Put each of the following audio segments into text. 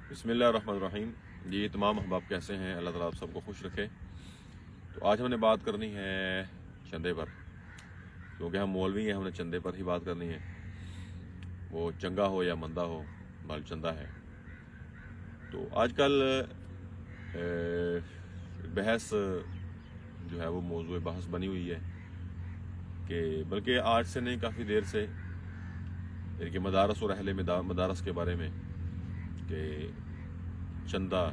بسم اللہ الرحمن الرحیم جی تمام احباب کیسے ہیں؟ اللہ تعالیٰ آپ سب کو خوش رکھے۔ تو آج ہم نے بات کرنی ہے چندے پر، کیونکہ ہم مولوی ہیں، ہم نے چندے پر ہی بات کرنی ہے، وہ چنگا ہو یا مندہ ہو، مال چندہ ہے۔ تو آج کل بحث جو ہے وہ موضوع بحث بنی ہوئی ہے کہ بلکہ آج سے نہیں کافی دیر سے، یعنی کہ مدارس اور اہل مدارس کے بارے میں کہ چندہ،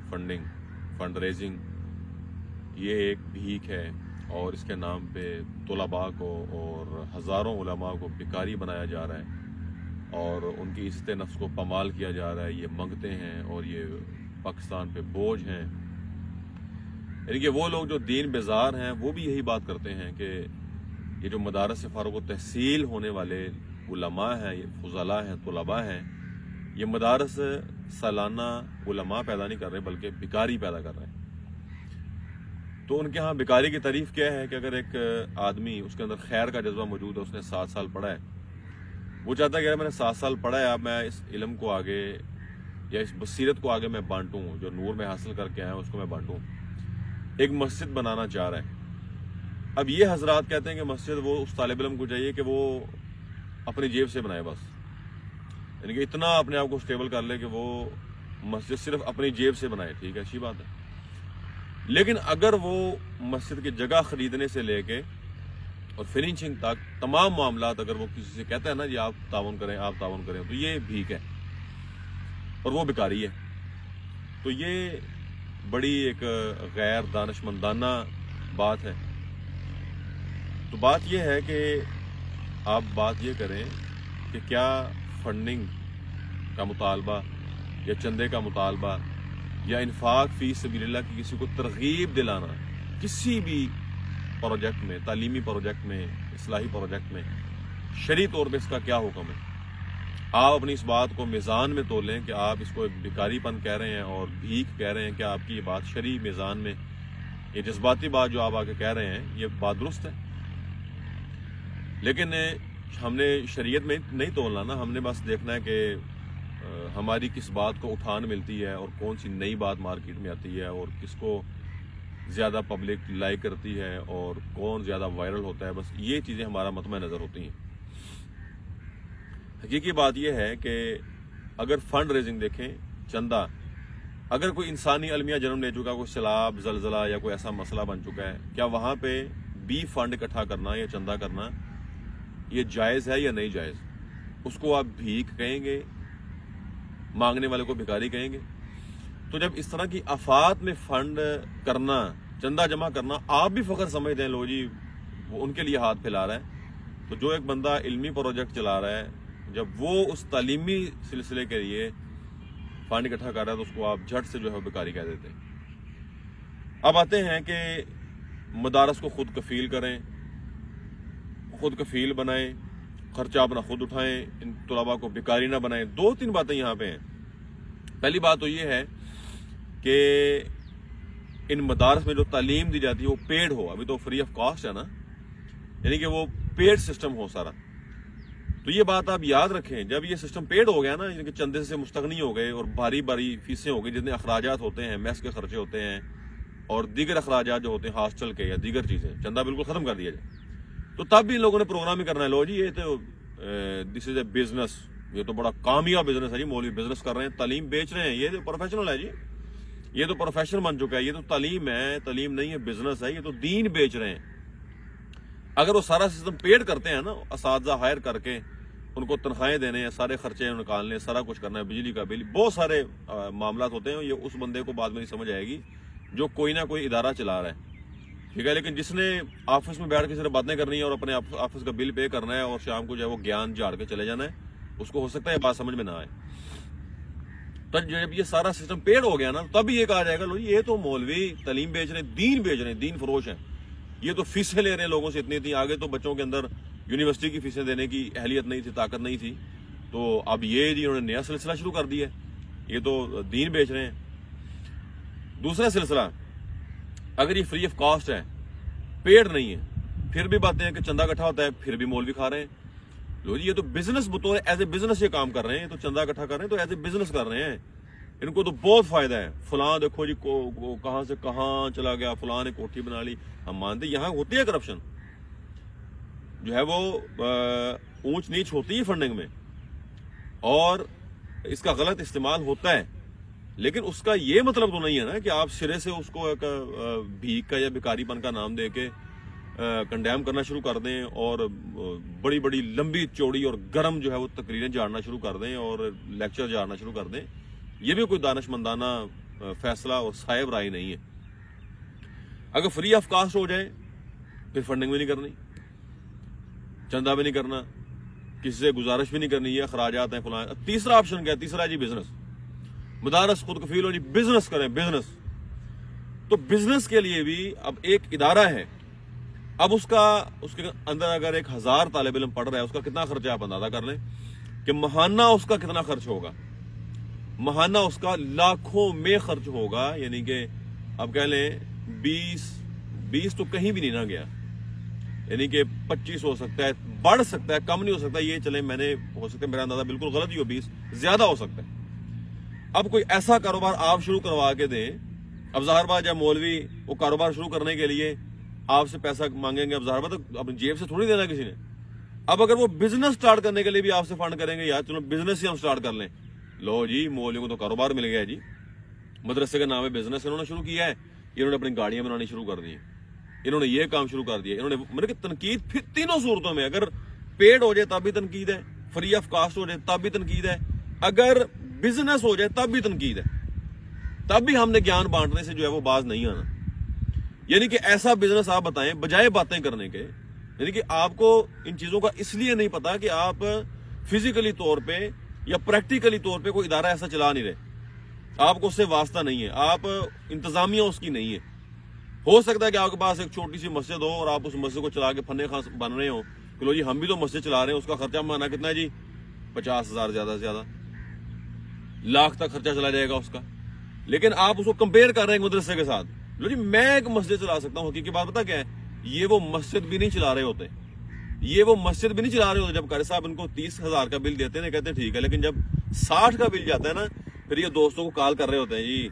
فنڈ ریزنگ یہ ایک بھیک ہے، اور اس کے نام پہ طلباء کو اور ہزاروں علماء کو بیکاری بنایا جا رہا ہے، اور ان کی عزت نفس کو پامال کیا جا رہا ہے۔ یہ منگتے ہیں اور یہ پاکستان پہ بوجھ ہیں۔ یعنی کہ وہ لوگ جو دین بیزار ہیں وہ بھی یہی بات کرتے ہیں کہ یہ جو مدارس سے فارغ و تحصیل ہونے والے علماء ہیں، یہ فضلاء ہیں، طلباء ہیں، یہ مدارس سالانہ علماء پیدا نہیں کر رہے بلکہ بیکاری پیدا کر رہے ہیں۔ تو ان کے ہاں بیکاری کی تعریف کیا ہے کہ اگر ایک آدمی، اس کے اندر خیر کا جذبہ موجود ہے، اس نے 7 سال پڑھا ہے، وہ چاہتا ہے کہ میں نے 7 سال پڑھا ہے، اب میں اس علم کو آگے یا اس بصیرت کو آگے میں بانٹوں، جو نور میں حاصل کر کے آیا ہوں اس کو میں بانٹوں۔ ایک مسجد بنانا چاہ رہا ہے۔ اب یہ حضرات کہتے ہیں کہ مسجد وہ اس طالب علم کو چاہیے کہ وہ اپنی جیب سے بنائے، بس یعنی کہ اتنا اپنے آپ کو اسٹیبل کر لے کہ وہ مسجد صرف اپنی جیب سے بنائے۔ ٹھیک ہے، اچھی بات ہے، لیکن اگر وہ مسجد کی جگہ خریدنے سے لے کے اور فنشنگ تک تمام معاملات اگر وہ کسی سے کہتا ہے نا جی آپ تعاون کریں، تو یہ بھیک ہے اور وہ بیکاری ہے۔ تو یہ بڑی ایک غیر دانشمندانہ بات ہے۔ تو بات یہ ہے کہ آپ بات یہ کریں کہ کیا فنڈنگ کا مطالبہ یا چندے کا مطالبہ یا انفاق فی سبیل اللہ کی کسی کو ترغیب دلانا کسی بھی پروجیکٹ میں، تعلیمی پروجیکٹ میں، اصلاحی پروجیکٹ میں، شرعی طور پہ اس کا کیا حکم ہے؟ آپ اپنی اس بات کو میزان میں تولیں کہ آپ اس کو ایک بیکاری پن کہہ رہے ہیں اور بھیک کہہ رہے ہیں، کہ آپ کی یہ بات شرعی میزان میں، یہ جذباتی بات جو آپ آگے کہہ رہے ہیں یہ بات درست ہے، لیکن ہم نے شریعت میں نہیں تولنا نا، ہم نے بس دیکھنا ہے کہ ہماری کس بات کو اٹھان ملتی ہے اور کون سی نئی بات مارکیٹ میں آتی ہے اور کس کو زیادہ پبلک لائک کرتی ہے اور کون زیادہ وائرل ہوتا ہے، بس یہ چیزیں ہمارا مطمع نظر ہوتی ہیں۔ حقیقی بات یہ ہے کہ اگر فنڈ ریزنگ دیکھیں، چندہ، اگر کوئی انسانی المیہ جنم لے چکا، کوئی سیلاب، زلزلہ یا کوئی ایسا مسئلہ بن چکا ہے، کیا وہاں پہ بھی فنڈ اکٹھا کرنا یا چندہ کرنا یہ جائز ہے یا نہیں جائز؟ اس کو آپ بھیک کہیں گے، مانگنے والے کو بھکاری کہیں گے؟ تو جب اس طرح کی آفات میں فنڈ کرنا، چندہ جمع کرنا آپ بھی فخر سمجھتے ہیں، لو جی وہ ان کے لیے ہاتھ پھیلا رہا ہے، تو جو ایک بندہ علمی پروجیکٹ چلا رہا ہے، جب وہ اس تعلیمی سلسلے کے لیے فنڈ اکٹھا کر رہا ہے تو اس کو آپ جھٹ سے جو ہے بیکاری کہہ دیتے ہیں۔ اب آتے ہیں کہ مدارس کو خود کفیل کریں، خود کفیل بنائیں، خرچہ اپنا خود اٹھائیں، ان طلباء کو بیکاری نہ بنائیں۔ 2-3 باتیں یہاں پہ ہیں۔ پہلی بات تو یہ ہے کہ ان مدارس میں جو تعلیم دی جاتی ہے وہ پیڈ ہو، ابھی تو فری آف کاسٹ ہے نا، یعنی کہ وہ پیڈ سسٹم ہو سارا۔ تو یہ بات آپ یاد رکھیں، جب یہ سسٹم پیڈ ہو گیا نا، یعنی کہ چندے سے مستغنی ہو گئے اور بھاری بھاری فیسیں ہو گئی، جتنے اخراجات ہوتے ہیں، میس کے خرچے ہوتے ہیں اور دیگر اخراجات جو ہوتے ہیں ہاسٹل کے یا دیگر چیزیں، چندہ بالکل ختم کر دیا جائے، تو تب بھی ان لوگوں نے پروگرام ہی کرنا ہے، لو جی یہ تو دس از اے بزنس، یہ تو بڑا کامیاب بزنس ہے جی، مولوی بزنس کر رہے ہیں، تعلیم بیچ رہے ہیں، یہ تو پروفیشنل ہے جی، یہ تو پروفیشنل بن چکا ہے، یہ تو تعلیم ہے، تعلیم نہیں ہے، بزنس ہے، یہ تو دین بیچ رہے ہیں۔ اگر وہ سارا سسٹم پیڈ کرتے ہیں نا، اساتذہ ہائر کر کے ان کو تنخواہیں دینے ہیں، سارے خرچے نکالنے، سارا کچھ کرنا ہے، بجلی کا بل، بہت سارے معاملات ہوتے ہیں، یہ اس بندے کو بعد میں نہیں سمجھ آئے گی جو کوئی نہ کوئی ادارہ چلا رہا ہے، ٹھیک ہے، لیکن جس نے آفس میں بیٹھ کے صرف باتیں کرنی ہے اور اپنے آفس کا بل پے کرنا ہے اور شام کو جو ہے وہ گیان جھاڑ کے چلے جانا ہے، اس کو ہو سکتا ہے یہ بات سمجھ میں نہ آئے۔ تو جب یہ سارا سسٹم پیڈ ہو گیا نا، تب یہ کہا جائے گا لو یہ تو مولوی تعلیم بیچ رہے ہیں، دین بیچ رہے ہیں، دین فروش ہیں، یہ تو فیسیں لے رہے ہیں لوگوں سے اتنی تھی، آگے تو بچوں کے اندر یونیورسٹی کی فیسیں دینے کی اہلیت نہیں تھی، طاقت نہیں تھی، تو اب یہ جی انہوں نے نیا سلسلہ شروع کر دیا ہے، یہ تو دین بیچ رہے ہیں۔ دوسرا سلسلہ، اگر یہ فری آف کاسٹ ہے، پیڈ نہیں ہے، پھر بھی باتیں ہیں کہ چندہ اکٹھا ہوتا ہے، پھر بھی مولوی کھا رہے ہیں، لو جی یہ تو بزنس بطور ایز اے بزنس یہ کام کر رہے ہیں، یہ تو چندہ اکٹھا کر رہے ہیں تو ایز اے بزنس کر رہے ہیں، ان کو تو بہت فائدہ ہے. فلاں دیکھو جی کو کہاں سے کہاں چلا گیا, فلاں نے کوٹھی بنا لی. ہم مانتے یہاں ہوتی ہے کرپشن, جو ہے وہ اونچ نیچ ہوتی ہے فنڈنگ میں, اور اس کا غلط استعمال ہوتا ہے. لیکن اس کا یہ مطلب تو نہیں ہے نا کہ آپ سرے سے اس کو ایک بھیک کا یا بیکاری پن کا نام دے کے کنڈیم کرنا شروع کر دیں, اور بڑی بڑی لمبی چوڑی اور گرم جو ہے وہ تقریریں جاڑنا شروع کر دیں اور لیکچر جاڑنا شروع کر دیں. یہ بھی کوئی دانش مندانہ فیصلہ اور صائب رائے نہیں ہے. اگر فری آف کاسٹ ہو جائے پھر فنڈنگ بھی نہیں کرنی, چندہ بھی نہیں کرنا, کسی سے گزارش بھی نہیں کرنی, یہ اخراجات ہیں فلاں. تیسرا آپشن کیا ہے؟ تیسرا جی بزنس. مدارس خود کفیل ہو جی, بزنس کریں بزنس. تو بزنس کے لیے بھی اب ایک ادارہ ہے, اب اس کے اندر اگر 1000 طالب علم پڑھ رہا ہے, اس کا کتنا خرچہ آپ اندازہ کر لیں کہ ماہانہ اس کا کتنا خرچ ہوگا. ماہانہ اس کا لاکھوں میں خرچ ہوگا, یعنی کہ اب کہہ لیں 20 تو کہیں بھی نہیں نہ گیا, یعنی کہ 25 ہو سکتا ہے, بڑھ سکتا ہے, کم نہیں ہو سکتا. یہ چلیں میں نے ہو سکتا ہے میرا اندازہ بالکل غلط ہی ہو, 20 زیادہ ہو سکتا ہے. اب کوئی ایسا کاروبار آپ شروع کروا کے دیں, اب ظاہر بات جب مولوی وہ کاروبار شروع کرنے کے لیے آپ سے پیسہ مانگیں گے, اب ظاہر بات اپنی جیب سے تھوڑی دینا کسی نے. اب اگر وہ بزنس سٹارٹ کرنے کے لیے بھی آپ سے فنڈ کریں گے, یار چلو بزنس ہی ہم سٹارٹ کر لیں, لو جی مولویوں کو تو کاروبار مل گیا جی, مدرسے کے نام ہے بزنس انہوں نے شروع کیا ہے, انہوں نے اپنی گاڑیاں بنانی شروع کر دی, انہوں نے یہ کام شروع کر دیا. انہوں نے مطلب تنقید پھر تینوں صورتوں میں, اگر پیڈ ہو جائے تب بھی تنقید ہے, فری آف کاسٹ ہو جائے تب بھی تنقید ہے, اگر بزنس ہو جائے تب بھی تنقید ہے, تب بھی ہم نے گیان بانٹنے سے جو ہے وہ باز نہیں آنا. یعنی کہ ایسا بزنس آپ بتائیں بجائے باتیں کرنے کے, یعنی کہ آپ کو ان چیزوں کا اس لیے نہیں پتا کہ آپ فزیکلی طور پہ یا پریکٹیکلی طور پہ کوئی ادارہ ایسا چلا نہیں رہے, آپ کو اس سے واسطہ نہیں ہے, آپ انتظامیہ اس کی نہیں ہے. ہو سکتا ہے کہ آپ کے پاس ایک چھوٹی سی مسجد ہو اور آپ اس مسجد کو چلا کے فنے خاص بن رہے ہو کہ لو جی ہم بھی تو مسجد چلا رہے ہیں, اس کا خرچہ مانا کتنا ہے جی 50,000 زیادہ سے زیادہ, لاکھ تک خرچہ چلا جائے گا اس کا. لیکن آپ اس کو کمپیئر کر رہے ہیں مدرسے کے ساتھ, لو جی میں ایک مسجد چلا سکتا ہوں. حقیقی بات پتا کیا ہے, یہ وہ مسجد بھی نہیں چلا رہے ہوتے, یہ وہ مسجد بھی نہیں چلا رہے ہوتے. جب قاری صاحب ان کو 30,000 کا بل دیتے ہیں کہتے ہیں ٹھیک ہے, لیکن جب 60 کا بل جاتا ہے نا, پھر یہ دوستوں کو کال کر رہے ہوتے ہیں, جی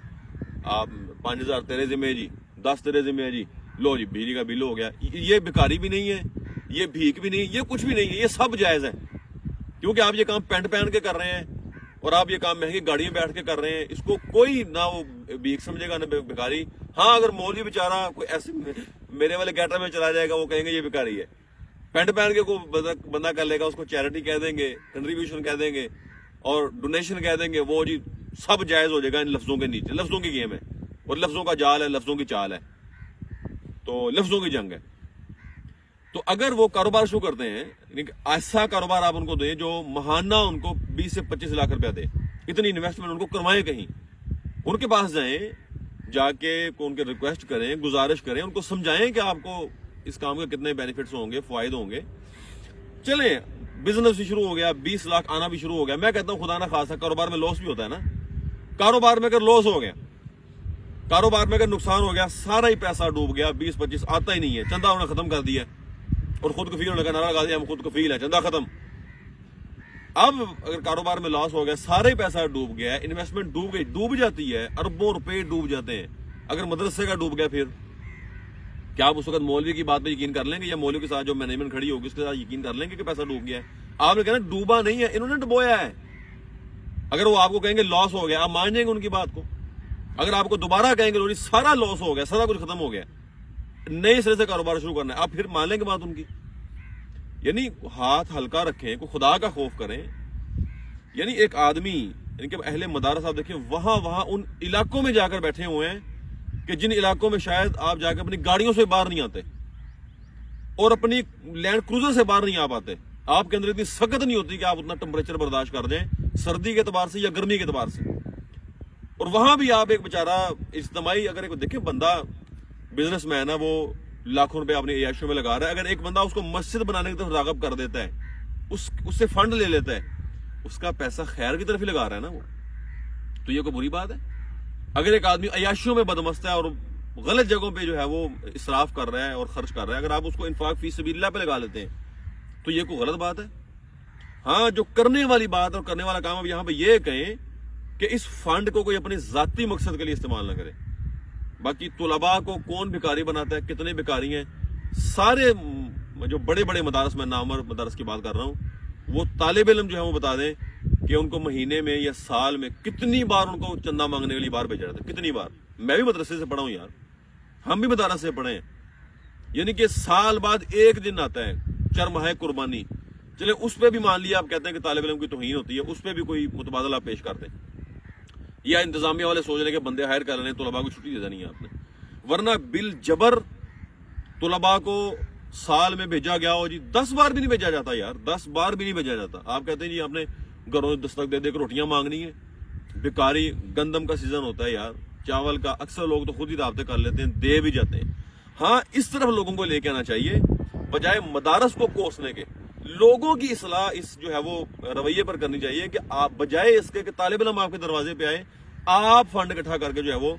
آپ 5,000 تیرے ذمہ ہے جی, 10 تیرے ذمہ ہے جی, لو جی بجلی کا بل ہو گیا. یہ بیکاری بھی نہیں ہے, یہ بھیک بھی نہیں, یہ کچھ بھی نہیں ہے, یہ سب جائز ہے. کیونکہ آپ یہ کام پینٹ پہن کے کر رہے ہیں اور آپ یہ کام مہنگی گاڑیوں بیٹھ کے کر رہے ہیں, اس کو کوئی نہ وہ بھیک سمجھے گا نہ بیکاری. ہاں اگر مولوی بیچارہ کوئی ایسے میرے والے گیٹر میں چلا جائے گا, وہ کہیں گے یہ بیکاری ہے. پینٹ پہن کے کوئی بندہ کر لے گا, اس کو چیریٹی کہہ دیں گے, کنٹریبیوشن کہہ دیں گے اور ڈونیشن کہہ دیں گے, وہ جی سب جائز ہو جائے گا ان لفظوں کے نیچے. لفظوں کی گیم ہے اور لفظوں کا جال ہے, لفظوں کی چال ہے, تو لفظوں کی جنگ ہے. تو اگر وہ کاروبار شروع کرتے ہیں, ایسا کاروبار آپ ان کو دیں جو ماہانہ ان کو 20 سے 25 لاکھ روپیہ دے, اتنی انویسٹمنٹ ان کو کروائیں, کہیں ان کے پاس جائیں, جا کے ان کے ریکویسٹ کریں, گزارش کریں, ان کو سمجھائیں کہ آپ کو اس کام کے کتنے بینیفٹس ہوں گے, فوائد ہوں گے. چلیں بزنس بھی شروع ہو گیا, 20 لاکھ آنا بھی شروع ہو گیا. میں کہتا ہوں خدا نہ خاصا کاروبار میں لاس بھی ہوتا ہے نا. کاروبار میں اگر لاس ہو گیا, کاروبار میں اگر نقصان ہو گیا, سارا ہی پیسہ ڈوب گیا, 20-25 آتا ہی نہیں ہے, چندہ انہوں نے ختم کر دیا اور خود کفیل ہونے کا نعرہ لگا دیا, ہم خود کفیل ہے, چندہ ختم. اب اگر کاروبار میں لاس ہو گیا, سارے پیسہ ڈوب گیا, انویسٹمنٹ ڈوب گئی, ڈوب جاتی ہے, اربوں روپے ڈوب جاتے ہیں. اگر مدرسے کا ڈوب گیا, پھر کیا آپ اس وقت مولوی کی بات پہ یقین کر لیں گے, یا مولوی کے ساتھ جو مینجمنٹ کھڑی ہوگی اس کے ساتھ یقین کر لیں گے کہ پیسہ ڈوب گیا ہے؟ آپ نے کہنا ڈوبا نہیں ہے, انہوں نے ڈبویا ہے. اگر وہ آپ کو کہیں گے لاس ہو گیا, آپ مان جائیں گے ان کی بات کو. اگر آپ کو دوبارہ کہیں گے سارا لاس ہو گیا, سارا کچھ ختم ہو گیا, نئے سرے سے کاروبار شروع کرنا ہے, آپ پھر مان لیں گے بات ان کی؟ یعنی ہاتھ ہلکا رکھیں, کو خدا کا خوف کریں. یعنی ایک آدمی, یعنی کہ اہل مدارس آپ دیکھیں, وہاں ان علاقوں میں جا کر بیٹھے ہوئے ہیں کہ جن علاقوں میں شاید آپ جا کے اپنی گاڑیوں سے باہر نہیں آتے اور اپنی لینڈ کروزر سے باہر نہیں آ پاتے. آپ کے اندر اتنی سخت نہیں ہوتی کہ آپ اتنا ٹمپریچر برداشت کر دیں, سردی کے اعتبار سے یا گرمی کے اعتبار سے. اور وہاں بھی آپ ایک بیچارہ اجتماعی, اگر ایک دیکھیں بندہ بزنس مین ہے, وہ لاکھوں روپے اپنی عیاشیوں میں لگا رہا ہے, اگر ایک بندہ اس کو مسجد بنانے کی طرف راغب کر دیتا ہے, اس سے فنڈ لے لیتا ہے, اس کا پیسہ خیر کی طرف ہی لگا رہا ہے نا وہ, تو یہ کوئی بری بات ہے؟ اگر ایک آدمی عیاشیوں میں بدمست ہے اور غلط جگہوں پہ جو ہے وہ اسراف کر رہا ہے اور خرچ کر رہا ہے, اگر آپ اس کو انفاق فی سبیل اللہ پہ لگا لیتے ہیں تو یہ کوئی غلط بات ہے؟ ہاں جو کرنے والی بات اور کرنے والا کام, اب یہاں پہ یہ کہیں کہ اس فنڈ کو کوئی اپنے ذاتی مقصد کے لیے استعمال نہ کرے. باقی طلباء کو کون بھکاری بناتا ہے, کتنے بھکاری ہیں, سارے جو بڑے بڑے مدارس, میں نامور مدارس کی بات کر رہا ہوں, وہ طالب علم جو ہے وہ بتا دیں کہ ان کو مہینے میں یا سال میں کتنی بار ان کو چندہ مانگنے کے لیے بار بھیجا جاتا ہے, کتنی بار. میں بھی مدرسے سے پڑھا ہوں یار, ہم بھی مدارس سے پڑھے ہیں. یعنی کہ سال بعد ایک دن آتا ہے چرماہ قربانی, چلے اس پہ بھی مان لیا آپ کہتے ہیں کہ طالب علم کی توہین ہوتی ہے, اس پہ بھی کوئی متبادل آپ پیش کرتے ہیں, یا انتظامیہ والے سوچ رہے ہیں کہ بندے ہائر کر رہے ہیں, طلباء کو چھٹی دے دینی ہے آپ نے. ورنہ بل جبر طلباء کو سال میں بھیجا گیا ہو جی, 10 بار بھی نہیں بھیجا جاتا یار, 10 بار بھی نہیں بھیجا جاتا. آپ کہتے ہیں جی آپ نے گھروں میں دستک دے دے کے روٹیاں مانگنی ہے. بیکاری, گندم کا سیزن ہوتا ہے یار, چاول کا, اکثر لوگ تو خود ہی رابطے کر لیتے ہیں, دے بھی جاتے ہیں. ہاں اس طرف لوگوں کو لے کے آنا چاہیے, بجائے مدارس کو کوسنے کے. لوگوں کی اصلاح اس جو ہے وہ رویے پر کرنی چاہیے کہ آپ بجائے اس کے کہ طالب علم آپ کے دروازے پہ آئے, آپ فنڈ اکٹھا کر کے جو ہے وہ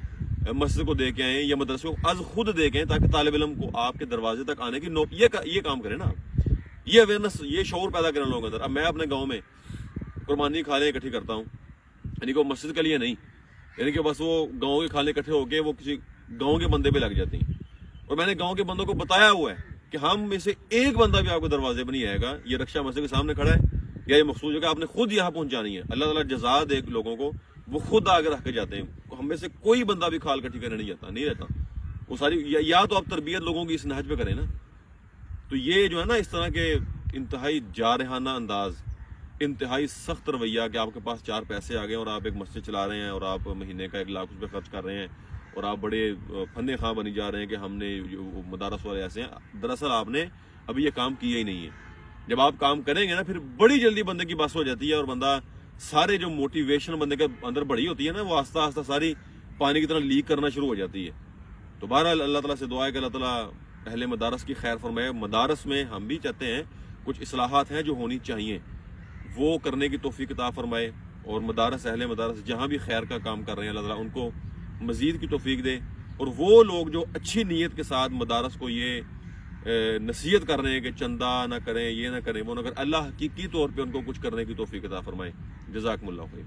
مسجد کو دے کے آئیں یا مدرسے کو از خود دے کے آئیں, تاکہ طالب علم کو آپ کے دروازے تک آنے کی یہ کام کریں نا آپ, یہ اویئرنیس, یہ شعور پیدا کریں لوگوں کے اندر. اب میں اپنے گاؤں میں قربانی کھالیں اکٹھی کرتا ہوں, یعنی کہ وہ مسجد کے لیے نہیں, یعنی کہ بس وہ گاؤں کے کھالے اکٹھے ہو کے وہ کسی گاؤں کے بندے پہ لگ جاتی ہیں. اور میں نے گاؤں کے بندوں کو بتایا ہوا ہے کہ ہم میں سے ایک بندہ بھی آپ کے دروازے پہ نہیں آئے گا, یہ رکشا مسجد کے سامنے کھڑا ہے یا یہ مخصوص جگہ آپ نے خود یہاں پہنچانی ہے. اللہ تعالیٰ جزا دے لوگوں کو, وہ خود آگے رکھ کے جاتے ہیں. ہم میں سے کوئی بندہ بھی کھال کٹھی کرنے نہیں رہتا. وہ ساری یا تو آپ تربیت لوگوں کی اس نہج پہ کریں نا. تو یہ جو ہے نا اس طرح کے انتہائی جارحانہ انداز, انتہائی سخت رویہ کہ آپ کے پاس 4 پیسے آ گئے اور آپ ایک مسجد چلا رہے ہیں اور آپ مہینے کا 1 لاکھ روپے خرچ کر رہے ہیں اور آپ بڑے فن خواہ بنی جا رہے ہیں کہ ہم نے مدارس والے ایسے ہیں. دراصل آپ نے ابھی یہ کام کیا ہی نہیں ہے. جب آپ کام کریں گے نا پھر بڑی جلدی بندے کی بس ہو جاتی ہے, اور بندہ سارے جو موٹیویشن بندے کے اندر بڑی ہوتی ہے نا, وہ آہستہ آہستہ ساری پانی کی طرح لیک کرنا شروع ہو جاتی ہے. تو بہرحال اللہ تعالیٰ سے دعا ہے کہ اللہ تعالیٰ اہل مدارس کی خیر فرمائے. مدارس میں ہم بھی چاہتے ہیں کچھ اصلاحات ہیں جو ہونی چاہیے, وہ کرنے کی توفیق عطا فرمائے. اور مدارس, اہل مدارس جہاں بھی خیر کا کام کر رہے ہیں, اللہ تعالیٰ ان کو مزید کی توفیق دے. اور وہ لوگ جو اچھی نیت کے ساتھ مدارس کو یہ نصیحت کر رہے ہیں کہ چندہ نہ کریں, یہ نہ کریں, وہ نہ کریں, اللہ حقیقی طور پہ ان کو کچھ کرنے کی توفیق عطا فرمائے. جزاکم اللہ خیر.